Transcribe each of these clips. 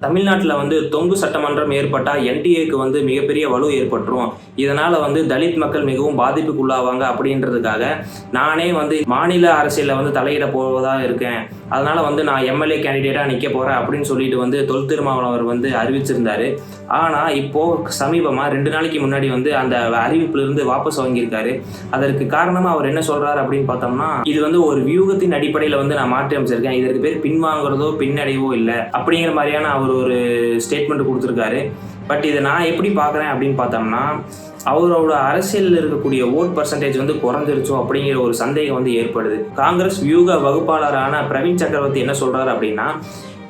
தமிழ்நாட்டில் வந்து தொங்கு சட்டமன்றம் ஏற்பட்டால் என்டிஏக்கு வந்து மிகப்பெரிய வலு ஏற்பட்டுரும். இதனால் வந்து தலித் மக்கள் மிகவும் பாதிப்புக்குள்ளாவாங்க அப்படின்றதுக்காக நானே வந்து மாநில அரசியலில் வந்து தலையிட போவதாக இருக்கேன். அதனால் வந்து நான் எம்எல்ஏ கேண்டிடேட்டாக நிற்க போகிறேன் அப்படின்னு சொல்லிட்டு வந்து தொல் திருமாவளவர் வந்து அறிவிச்சிருந்தாரு. ஆனால் இப்போது சமீபமாக 2 நாளைக்கு முன்னாடி வந்து அந்த அறிவிப்பிலிருந்து வாபஸ் வாங்கியிருக்காரு. அதற்கு காரணமாக அவர் என்ன சொல்கிறார் அப்படின்னு பார்த்தோம்னா, இது வந்து ஒரு வியூகத்தின் அடிப்படையில் வந்து நான் மாற்றி அமைச்சிருக்கேன், இதற்கு பேர் பின்வாங்குறதோ பின்னடைவோ இல்லை அப்படிங்கிற மாதிரியான அவர் ஒரு ஸ்டேட்மெண்ட் கொடுத்துருக்காரு. பட் இதை நான் எப்படி பார்க்குறேன் அப்படின்னு பார்த்தோம்னா, அவரோட அரசியலில் இருக்கக்கூடிய ஓட் பர்சன்டேஜ் வந்து குறைஞ்சிருச்சோ அப்படிங்கிற ஒரு சந்தேகம் வந்து ஏற்படுது. காங்கிரஸ் வியூக வகுப்பாளரான பிரவீன் சக்கரவர்த்தி என்ன சொல்கிறார் அப்படின்னா,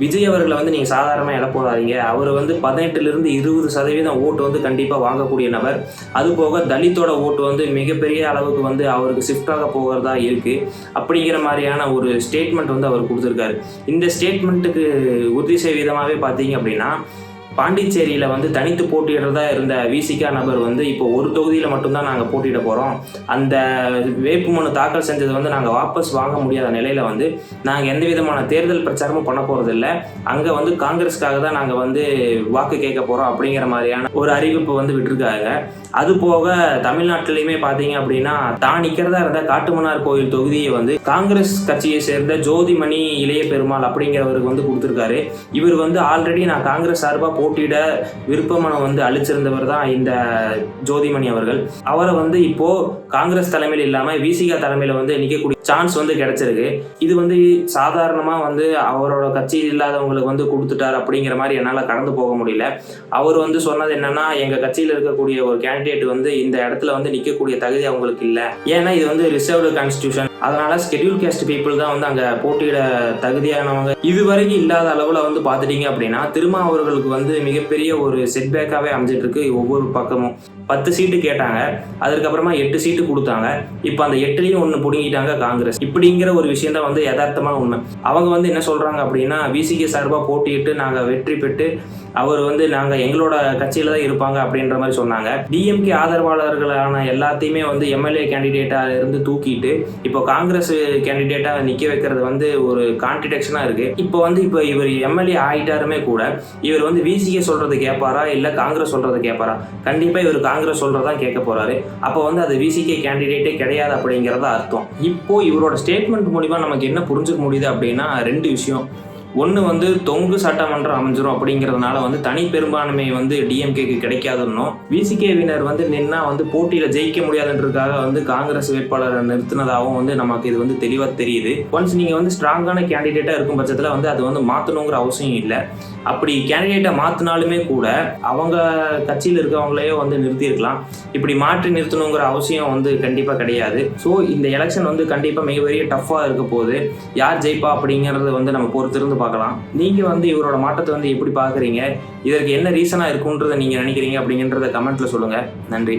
விஜய் அவர்களை வந்து நீங்கள் சாதாரணமாக இட போடாதீங்க. அவர் வந்து 18லிருந்து 20% ஓட்டு வந்து கண்டிப்பாக வாங்கக்கூடிய நபர். அதுபோக தலித்தோட ஓட்டு வந்து மிகப்பெரிய அளவுக்கு வந்து அவருக்கு ஷிஃப்டாக போகிறதா இருக்குது அப்படிங்கிற மாதிரியான ஒரு ஸ்டேட்மெண்ட் வந்து அவர் கொடுத்துருக்காரு. இந்த ஸ்டேட்மெண்ட்டுக்கு உறுதி செய்ய விதமாகவே பார்த்தீங்க அப்படின்னா, பாண்டிச்சேரியில் வந்து தனித்து போட்டியிடுறதா இருந்த விசிகா நபர் வந்து இப்போ ஒரு தொகுதியில் மட்டும்தான் நாங்கள் போட்டியிட போகிறோம், அந்த வேட்புமனு தாக்கல் செஞ்சதை வந்து நாங்கள் வாபஸ் வாங்க முடியாத நிலையில் வந்து நாங்கள் எந்த விதமான தேர்தல் பிரச்சாரமும் பண்ண போகிறதில்ல, அங்கே வந்து காங்கிரஸுக்காக தான் நாங்கள் வந்து வாக்கு கேட்க போகிறோம் அப்படிங்கிற மாதிரியான ஒரு அறிவிப்பு வந்து விட்டுருக்காங்க. அது போக தமிழ்நாட்டிலையுமே பார்த்தீங்க அப்படின்னா, தான் நிற்கிறதா இருந்த காட்டுமன்னார் கோயில் தொகுதியை வந்து காங்கிரஸ் கட்சியை சேர்ந்த ஜோதிமணி இளைய பெருமாள் அப்படிங்கிறவருக்கு வந்து கொடுத்துருக்காரு. இவர் வந்து ஆல்ரெடி நான் காங்கிரஸ் சார்பாக போட்டியிட விருப்பமனு வந்து அளிச்சிருந்தவர் தான் இந்த ஜோதிமணி அவர்கள். அவரை வந்து இப்போ காங்கிரஸ் தலைமையில் இல்லாமல் விசிகா தலைமையில் வந்து நிற்கக்கூடிய சான்ஸ் வந்து கிடைச்சிருக்கு. இது வந்து சாதாரணமாக வந்து அவரோட கட்சி இல்லாதவங்களுக்கு வந்து கொடுத்துட்டார் அப்படிங்கிற மாதிரி என்னால் கடந்து போக முடியல. அவர் வந்து சொன்னது என்னன்னா, எங்கள் கட்சியில் இருக்கக்கூடிய ஒரு கேண்டிடேட் வந்து இந்த இடத்துல வந்து நிற்கக்கூடிய தகுதி அவங்களுக்கு இல்லை, ஏன்னா இது வந்து ரிசர்வ்டு கான்ஸ்டியூஷன், அதனால ஸ்கெடியூல் கேஸ்ட் பீப்புள் தான் வந்து அங்கே போட்டியிட தகுதியானவங்க. இதுவரைக்கும் இல்லாத அளவில் வந்து பார்த்துட்டீங்க அப்படின்னா, திருமாவர்களுக்கு வந்து மிகப்பெரிய ஒரு செட்பேக்காகவே அமைஞ்சிட்டு இருக்கு. ஒவ்வொரு பக்கமும் 10 சீட்டு கேட்டாங்க, அதுக்கப்புறமா 8 சீட்டு கொடுத்தாங்க. இப்போ அந்த 8லையும் 1 பிடுங்கிட்டாங்க காங்கிரஸ். இப்படிங்கிற ஒரு விஷயம் தான் வந்து யதார்த்தமான உண்மை. அவங்க வந்து என்ன சொல்கிறாங்க அப்படின்னா, விசிகே சார்பாக போட்டியிட்டு நாங்கள் வெற்றி பெற்று அவர் வந்து நாங்கள் எங்களோட கட்சியில் தான் இருப்பாங்க அப்படின்ற மாதிரி சொன்னாங்க. டிஎம்கே ஆதரவாளர்களான எல்லாத்தையுமே வந்து எம்எல்ஏ கேண்டிடேட்டாக இருந்து தூக்கிட்டு இப்போ காங்கிரஸ் கேண்டிடேட்டாக நிற்க வைக்கிறது வந்து ஒரு கான்ட்ரடிக்ஷனாக இருக்குது. இப்போ இவர் எம்எல்ஏ ஆகிட்டாருமே கூட இவர் வந்து விசிகே சொல்கிறது கேட்பாரா இல்லை காங்கிரஸ் சொல்கிறது கேட்பாரா? கண்டிப்பாக இவர் காங்கிரஸ் சொல்கிறதான் கேட்க போகிறாரு. அப்போ வந்து அது விசிகே கேண்டிடேட்டே கிடையாது அப்படிங்கிறத அர்த்தம். இப்போ இவரோட ஸ்டேட்மெண்ட் மூலிமா நமக்கு என்ன புரிஞ்சுக்க முடியுது அப்படின்னா, 2 விஷயம். ஒன்று வந்து தொங்கு சட்டமன்றம் அமைஞ்சிரும் அப்படிங்கிறதுனால வந்து தனி பெரும்பான்மை வந்து டிஎம்கேக்கு கிடைக்காதுன்னும், விசிகேவினர் வந்து நின்னா வந்து போட்டியில் ஜெயிக்க முடியாதுன்றதுக்காக வந்து காங்கிரஸ் வேட்பாளரை நிறுத்தினதாகவும் வந்து நமக்கு இது வந்து தெளிவாக தெரியுது. ஒன்ஸ் நீங்கள் வந்து ஸ்ட்ராங்கான கேண்டிடேட்டாக இருக்கும் பட்சத்தில் வந்து அது வந்து மாற்றணுங்கிற அவசியம் இல்லை. அப்படி கேண்டிடேட்டை மாற்றினாலுமே கூட அவங்க கட்சியில் இருக்கவங்களையோ வந்து நிறுத்தியிருக்கலாம். இப்படி மாற்றி நிறுத்தணுங்கிற அவசியம் வந்து கண்டிப்பாக கிடையாது. ஸோ இந்த எலெக்ஷன் வந்து கண்டிப்பாக மிகப்பெரிய டஃப்பாக இருக்க போகுது. யார் ஜெயிப்பா அப்படிங்கிறத வந்து நம்ம பொறுத்திருந்து பார்க்கலாம். நீங்கள் வந்து இவரோட மாற்றத்தை வந்து எப்படி பார்க்குறீங்க, இதற்கு என்ன ரீசனாக இருக்குன்றதை நீங்கள் நினைக்கிறீங்க அப்படிங்கிறத கமெண்ட்டில் சொல்லுங்கள். நன்றி.